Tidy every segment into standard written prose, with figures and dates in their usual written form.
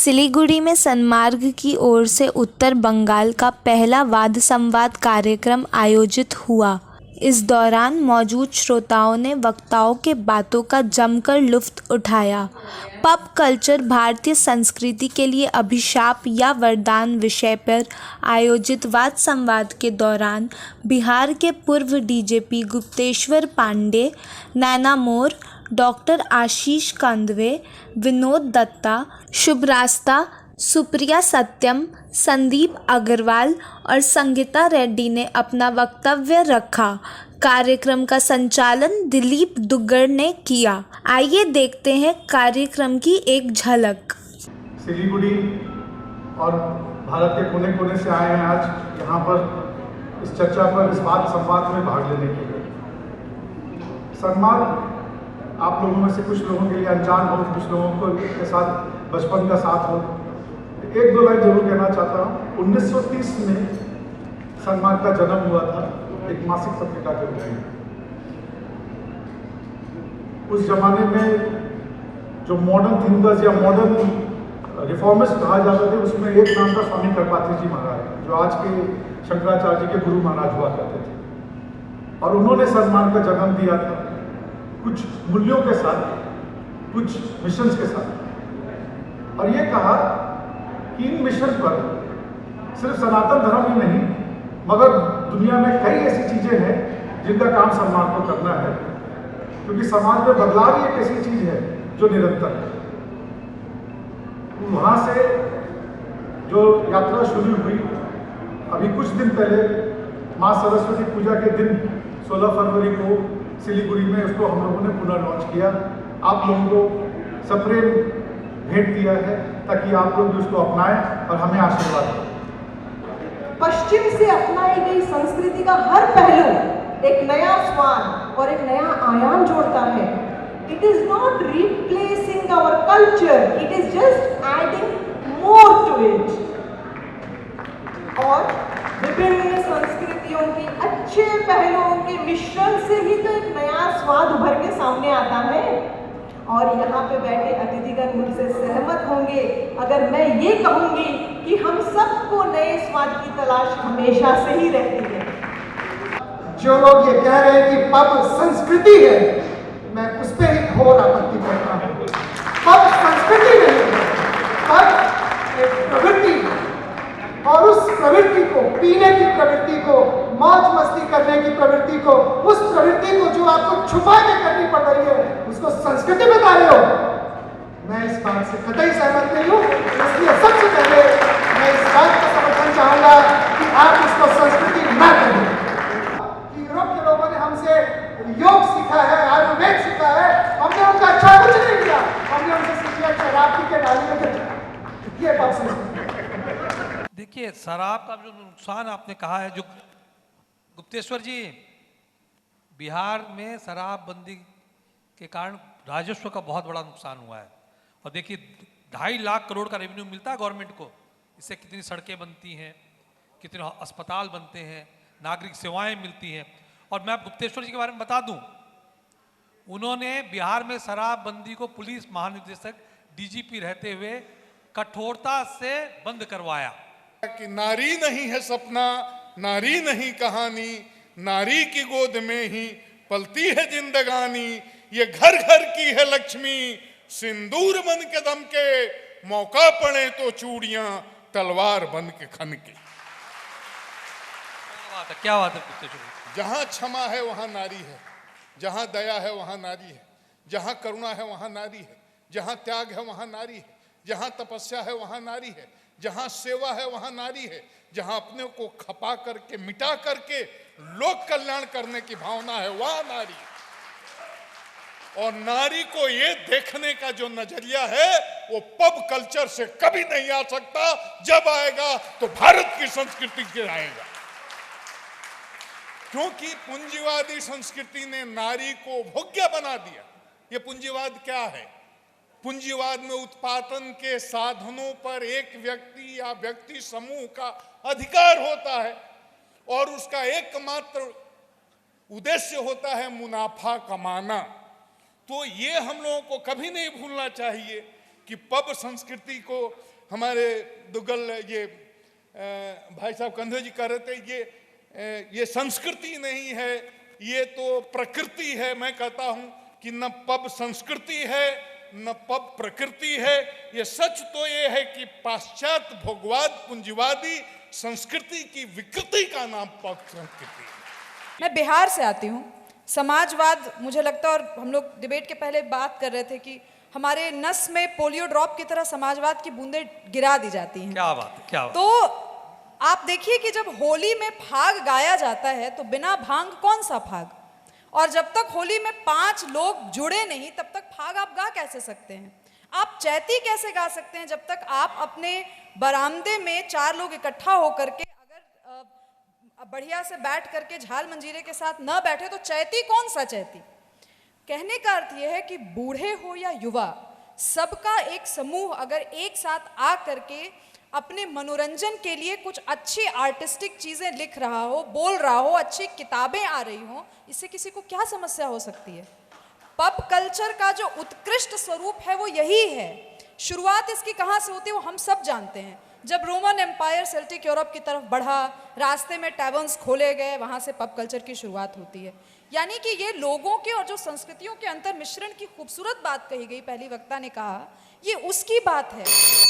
सिलीगुड़ी में सन्मार्ग की ओर से उत्तर बंगाल का पहला वाद संवाद कार्यक्रम आयोजित हुआ। इस दौरान मौजूद श्रोताओं ने वक्ताओं के बातों का जमकर लुत्फ उठाया। पब कल्चर भारतीय संस्कृति के लिए अभिशाप या वरदान विषय पर आयोजित वाद संवाद के दौरान बिहार के पूर्व डीजीपी गुप्तेश्वर पांडे, नैना मोर, डॉक्टर आशीष कंदवे, विनोद दत्ता, शुभरास्ता, सुप्रिया सत्यम, संदीप अग्रवाल और संगीता रेड्डी ने अपना वक्तव्य रखा। कार्यक्रम का संचालन दिलीप दुग्गड़ ने किया। आइए देखते हैं कार्यक्रम की एक झलक। सिलीगुड़ी और भारत के कोने कोने से आए हैं आज यहाँ पर इस चर्चा पर, इस वाद संवाद में भाग लेने के लिए। सन्मार्ग आप लोगों में से कुछ लोगों के लिए अनजान हो, कुछ लोगों को के साथ बचपन का साथ हो। एक दो लाइन जरूर कहना चाहता हूँ। 1930 में सन्मार्ग का जन्म हुआ था एक मासिक पत्रिका के रूप में। उस जमाने में जो मॉडर्न थिंकर्स या मॉडर्न रिफॉर्मिस्ट कहा जाता थे, उसमें एक नाम था स्वामी कृपात्री जी महाराज, जो आज के शंकराचार्य जी के गुरु महाराज हुआ करते थे। और उन्होंने सन्मार्ग का जन्म दिया था कुछ मूल्यों के साथ, कुछ मिशंस के साथ। और ये कहा कि इन मिशन पर सिर्फ सनातन धर्म ही नहीं, मगर दुनिया में कई ऐसी चीजें हैं जिनका काम सन्मार्ग को करना है, क्योंकि समाज में बदलाव ही एक ऐसी चीज है जो निरंतर है। वहां से जो यात्रा शुरू हुई, अभी कुछ दिन पहले माँ सरस्वती पूजा के दिन 16 फरवरी को सिलीगुड़ी में उसको हम लोगों ने पुनः लॉन्च किया। आप लोगों को सप्रेम भेंट दिया है ताकि आप लोग भी उसको अपनाएं और हमें आशीर्वाद दें। पश्चिम से अपनाई गई संस्कृति का हर पहलू एक नया स्वाद और एक नया आयाम जोड़ता है। It is not replacing our culture, it is just adding more to it. और विभिन्न संस्कृतियों के अच्छे पहलुओं के मिश्रण से ही तो एक नया स्वाद उभर के सामने आता है। और यहाँ पे बैठे अतिथिगण मुझसे सहमत होंगे अगर मैं ये कहूँगी कि हम सबको नए स्वाद की तलाश हमेशा से ही रहती है। जो लोग ये कह रहे हैं कि पब संस्कृति है, मैं उस पर ही घोर आपत्ति करता हूँ। पब संस्कृति नहीं है, पब एक प्रवृत्ति है। और उस प्रवृत्ति को, पीने की प्रवृत्ति को, मौज मस्ती करने की प्रवृत्ति को, उस प्रवृत्ति को जो आपको छुपा के करनी पड़ रही है, उसको संस्कृति बता रहे हो। मैं इस बात से कतई सहमत नहीं हूँ। इसलिए सबसे पहले मैं इस बात का समर्थन चाहूंगा कि आप इसको संस्कृति न करें। यूरोप के लोगों ने हमसे योग सीखा है, आयुर्वेद सीखा है, हमने उनका अच्छा कुछ नहीं किया। हमने उनसे सीख लिया शराब पी के डाली में। ये बात संस्कृति। देखिए, शराब का जो नुकसान आपने कहा है, जो गुप्तेश्वर जी, बिहार में शराबबंदी के कारण राजस्व का बहुत बड़ा नुकसान हुआ है। और देखिए 2.5 लाख करोड़ का रेवेन्यू मिलता है गवर्नमेंट को। इससे कितनी सड़कें बनती हैं, कितने अस्पताल बनते हैं, नागरिक सेवाएं मिलती हैं। और मैं गुप्तेश्वर जी के बारे में बता दूं, उन्होंने बिहार में शराबबंदी को पुलिस महानिदेशक डीजीपी रहते हुए कठोरता से बंद करवाया। कि नारी नहीं है सपना, नारी नहीं कहानी, नारी की गोद में ही पलती है जिंदगानी। ये घर घर की है लक्ष्मी, सिंदूर बन के दमके, मौका पड़े तो चूड़ियां तलवार बन के खनके। क्या बात है? जहां क्षमा है वहां नारी है, जहां दया है वहां नारी है, जहां करुणा है वहां नारी है, जहां त्याग है वहां नारी है, जहां तपस्या है वहां नारी है, जहां सेवा है वहां नारी है, जहां अपने को खपा करके, मिटा करके लोक कल्याण करने की भावना है वहां नारी है। और नारी को ये देखने का जो नजरिया है वो पब कल्चर से कभी नहीं आ सकता। जब आएगा तो भारत की संस्कृति से आएगा, क्योंकि पूंजीवादी संस्कृति ने नारी को भोग्य बना दिया। ये पूंजीवाद क्या है? पूंजीवाद में उत्पादन के साधनों पर एक व्यक्ति या व्यक्ति समूह का अधिकार होता है और उसका एकमात्र उद्देश्य होता है मुनाफा कमाना। तो ये हम लोगों को कभी नहीं भूलना चाहिए कि पब संस्कृति को हमारे दुग्गल ये भाई साहब कंधे जी कह रहे थे ये संस्कृति नहीं है, ये तो प्रकृति है। मैं कहता हूं कि न पब संस्कृति है न पब प्रकृति है। ये सच तो ये है कि पाश्चात्य भोगवाद पूंजीवादी संस्कृति की विकृति का नाम पब संस्कृति है। मैं बिहार से आती हूँ। समाजवाद मुझे लगता है, और हम लोग डिबेट के पहले बात कर रहे थे कि हमारे नस में पोलियो ड्रॉप की तरह समाजवाद की बूंदें गिरा दी जाती हैं। क्या बात है, क्या बात। तो आप देखिए कि जब होली में फाग गाया जाता है तो बिना भांग कौन सा फाग, और जब तक होली में 5 लोग जुड़े नहीं तब तक फाग आप गा कैसे सकते हैं? आप चैती कैसे गा सकते हैं जब तक आप अपने बरामदे में 4 लोग इकट्ठा होकर के अगर बढ़िया से बैठ करके झाल मंजीरे के साथ न बैठे तो चैती कौन सा चैती? कहने का अर्थ यह है कि बूढ़े हो या युवा, सबका एक समूह अगर एक साथ आ करके अपने मनोरंजन के लिए कुछ अच्छी आर्टिस्टिक चीजें लिख रहा हो, बोल रहा हो, अच्छी किताबें आ रही हो, इससे किसी को क्या समस्या हो सकती है? पब कल्चर का जो उत्कृष्ट स्वरूप है वो यही है। शुरुआत इसकी कहाँ से होती है वो हम सब जानते हैं। जब रोमन एम्पायर सेल्टिक यूरोप की तरफ बढ़ा, रास्ते में टैवर्न्स खोले गए, वहाँ से पब कल्चर की शुरुआत होती है। यानी कि ये लोगों के और जो संस्कृतियों के अंतर मिश्रण की खूबसूरत बात कही गई, पहली वक्ता ने कहा, ये उसकी बात है।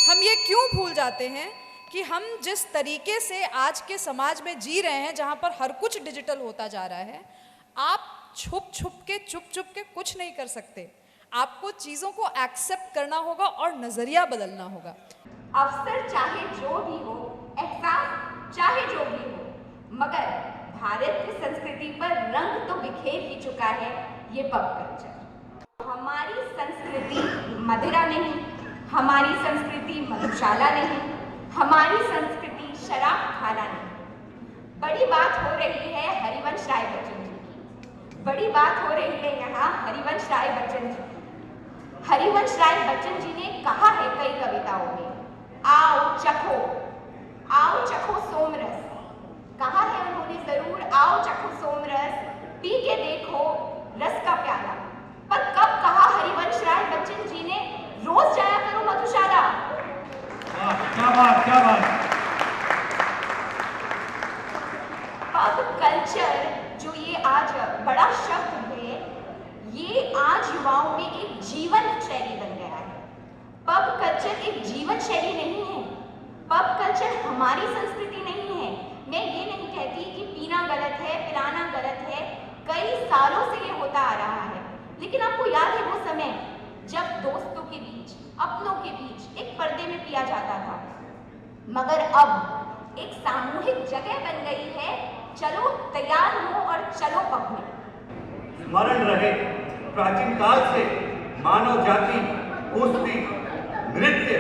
हम ये क्यों भूल जाते हैं कि हम जिस तरीके से आज के समाज में जी रहे हैं, जहाँ पर हर कुछ डिजिटल होता जा रहा है, आप चुप चुप के कुछ नहीं कर सकते। आपको चीज़ों को एक्सेप्ट करना होगा और नज़रिया बदलना होगा। अवसर चाहे जो भी हो, एहसास चाहे जो भी हो, मगर भारत की संस्कृति पर रंग तो बिखेर ही चुका है ये पब कल्चर। हमारी संस्कृति मदिरा नहीं, हमारी संस्कृति मधुशाला नहीं, हमारी संस्कृति शराब खाना नहीं। बड़ी बात हो रही है हरिवंश राय बच्चन जी की, बड़ी बात हो रही है यहाँ हरिवंश राय बच्चन जी की। हरिवंश राय बच्चन जी ने कहा है कई कविताओं में, आओ चखो सोमरस। कहा है उन्होंने जरूर, आओ चखो सोमरस, पी के देखो रस का प्याला। पर कब कहा हरिवंश राय बच्चन जी ने रोज जाया करो मधुशाला? क्या बात। पब कल्चर जो ये आज बड़ा शब्द है, ये आज युवाओं में एक जीवन शैली बन गया है। पब कल्चर एक जीवन शैली नहीं है, पब कल्चर हमारी संस्कृति नहीं है। मैं ये नहीं कहती कि पीना गलत है, पिलाना गलत है, कई सालों से ये होता आ रहा है। लेकिन आपको याद है वो समय जब दोस्तों के बीच, अपनों के बीच एक पर्दे में पिया जाता था, मगर अब एक सामूहिक जगह बन गई है। चलो तैयार हो और चलो पब में। स्मरण रहे, प्राचीन काल से मानव जाति कुश्ती, नृत्य,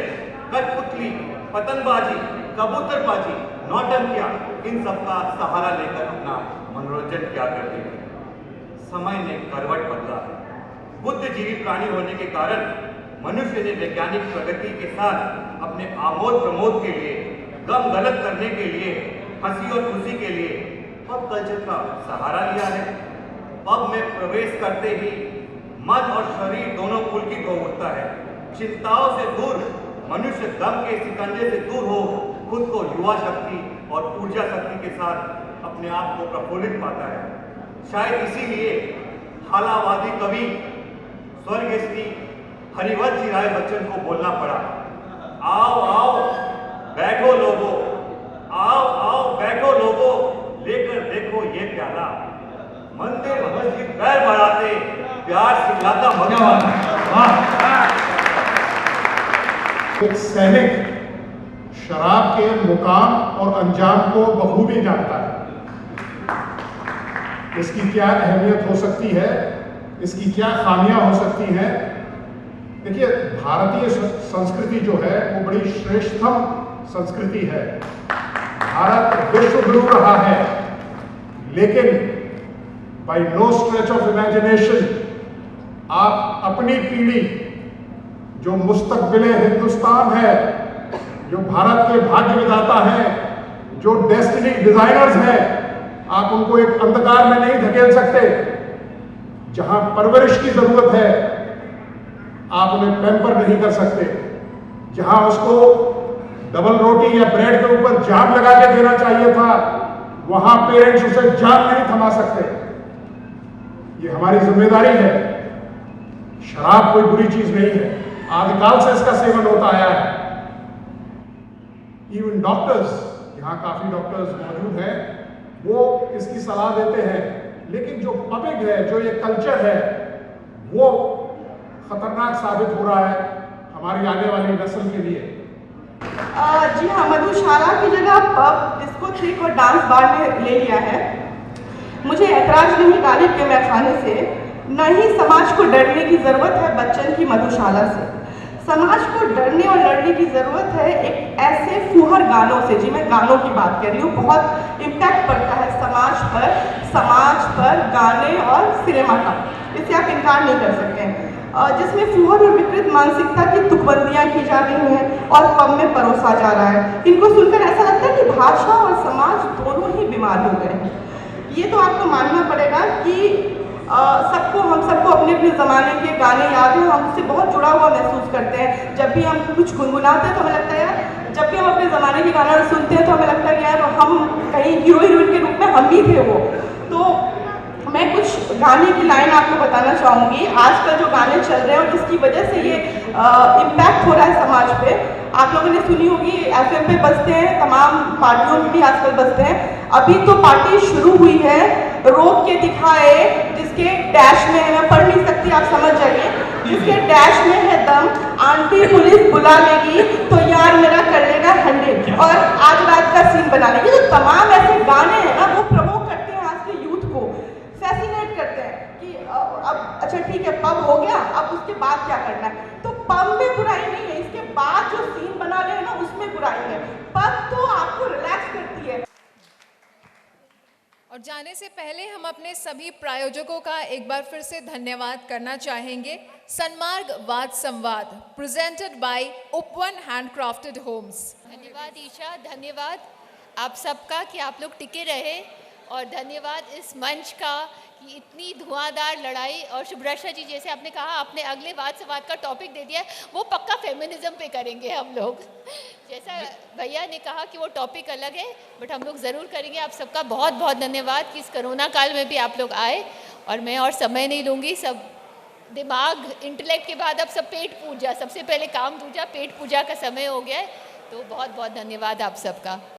कठपुतली, पतंगबाजी, कबूतरबाजी, नौटंकियां, इन सब का सहारा लेकर अपना मनोरंजन किया करते थे। समय ने करवट बदला है। बुद्धिजीवी प्राणी होने के कारण मनुष्य ने वैज्ञानिक प्रगति के साथ अपने आमोद प्रमोद के लिए, गम गलत करने के लिए, हंसी और खुशी के लिए पब कल्चर का सहारा लिया है। पब में प्रवेश करते ही मन और शरीर दोनों पुलकित हो उठता है। चिंताओं से दूर, मनुष्य दम के सिकंजे से दूर हो, खुद को युवा शक्ति और ऊर्जा शक्ति के साथ अपने आप को प्रफुल्लित पाता है। शायद इसीलिए हालावादी कवि स्वर्गीय हरिवंश राय बच्चन को बोलना पड़ा, आओ बैठो लोगों, आओ बैठो लोगों, लेकर देखो ये प्याला। मंदिर मस्जिद पैर बढ़ाते, प्यार सिखलाता भगवान। एक सैनिक शराब के मुकाम और अंजाम को बखूबी जानता है। इसकी क्या अहमियत हो सकती है, इसकी क्या खामियां हो सकती हैं। देखिए, भारतीय संस्कृति जो है वो बड़ी श्रेष्ठतम संस्कृति है। भारत विश्व गुरु रहा है, लेकिन by no stretch of imagination आप अपनी पीढ़ी, जो मुस्तकबिल हिंदुस्तान है, जो भारत के भाग्य विधाता हैं, जो डेस्टिनी डिजाइनर्स हैं, आप उनको एक अंधकार में नहीं धकेल सकते। जहां परवरिश की जरूरत है आप उन्हें पैम्पर नहीं कर सकते। जहां उसको डबल रोटी या ब्रेड के ऊपर जाम लगा के देना चाहिए था, वहां पेरेंट्स उसे जाम नहीं थमा सकते। ये हमारी जिम्मेदारी है। शराब कोई बुरी चीज नहीं है, आदिकाल से इसका सेवन होता आया है। इवन डॉक्टर्स, यहाँ काफी डॉक्टर्स मौजूद हैं, वो इसकी सलाह देते हैं, लेकिन जो पब्लिक है, जो ये कल्चर है, वो खतरनाक साबित हो रहा है हमारी आने वाली नस्ल के लिए। जी हाँ, मधुशाला की जगह पब, डिस्को थ्रिक और डांस बार ने ले लिया है। मुझे ऐतराज नहीं गालिब के मैखाने से, न ही समाज को डरने की ज़रूरत है बच्चन की मधुशाला से। समाज को डरने और लड़ने की ज़रूरत है एक ऐसे फूहर गानों से, जी मैं गानों की बात कर रही हूँ, बहुत इम्पैक्ट पड़ता है समाज पर गाने और सिनेमा का, इससे आप इनकार नहीं कर सकते हैं। जिसमें फूहर और विकृत मानसिकता की तुकबंदियाँ की जा रही हैं और पब में परोसा जा रहा है। इनको सुनकर ऐसा लगता है कि भाषा और समाज दोनों ही बीमार हो गए हैं। ये तो आपको मानना पड़ेगा कि हम सबको अपने अपने ज़माने के गाने याद हैं, हम उससे बहुत जुड़ा हुआ महसूस करते हैं। जब भी हम कुछ गुनगुनाते हैं तो हमें लगता है यार, जब भी हम अपने ज़माने के गाना सुनते हैं तो हमें लगता है कि यार हम कहीं हीरो हीरोइन के रूप में हम ही थे वो। तो मैं कुछ गाने की लाइन आपको बताना चाहूँगी। आजकल जो गाने चल रहे हैं और जिसकी वजह से ये इम्पैक्ट हो रहा है समाज पे, आप लोगों ने सुनी होगी, FM पे बजते हैं, तमाम पार्टियों में भी आजकल बजते हैं। अभी तो पार्टी शुरू हुई है, रोक के दिखाए, जिसके डैश में है, मैं पढ़ नहीं सकती, आप समझ जाइए, जिसके डैश में है दम, आंटी पुलिस बुला लेगी तो यार मेरा कर लेगा 100 और आज रात का सीन बना लेगी। तो तमाम ऐसे गाने हैं ना, वो प्रमोट करते हैं आज के यूथ को, फैसिनेट करते हैं कि अब अच्छा ठीक है पब हो गया, अब उसके बाद क्या करना है। तो पब में बुराई नहीं है, इसके बाद जो सीन बना रहे हैं ना उसमें बुराई है। पब तो आपको रिलैक्स करती है। और जाने से पहले हम अपने सभी प्रायोजकों का एक बार फिर से धन्यवाद करना चाहेंगे। सन्मार्ग वाद संवाद प्रेजेंटेड बाय उपवन हैंडक्राफ्टेड होम्स। धन्यवाद ईशा, धन्यवाद आप सबका कि आप लोग टिके रहे, और धन्यवाद इस मंच का कि इतनी धुआंधार लड़ाई। और शुभ्रक्षा जी, जैसे आपने कहा, आपने अगले वाद संवाद का टॉपिक दे दिया है, वो पक्का फेमिनिज्म पे करेंगे हम लोग। जैसा भैया ने कहा कि वो टॉपिक अलग है, बट हम लोग ज़रूर करेंगे। आप सबका बहुत बहुत धन्यवाद कि इस कोरोना काल में भी आप लोग आए। और मैं और समय नहीं लूँगी, सब दिमाग इंटेलेक्ट के बाद अब सब पेट पूजा, सबसे पहले काम पूजा, पेट पूजा का समय हो गया है। तो बहुत बहुत धन्यवाद आप सबका।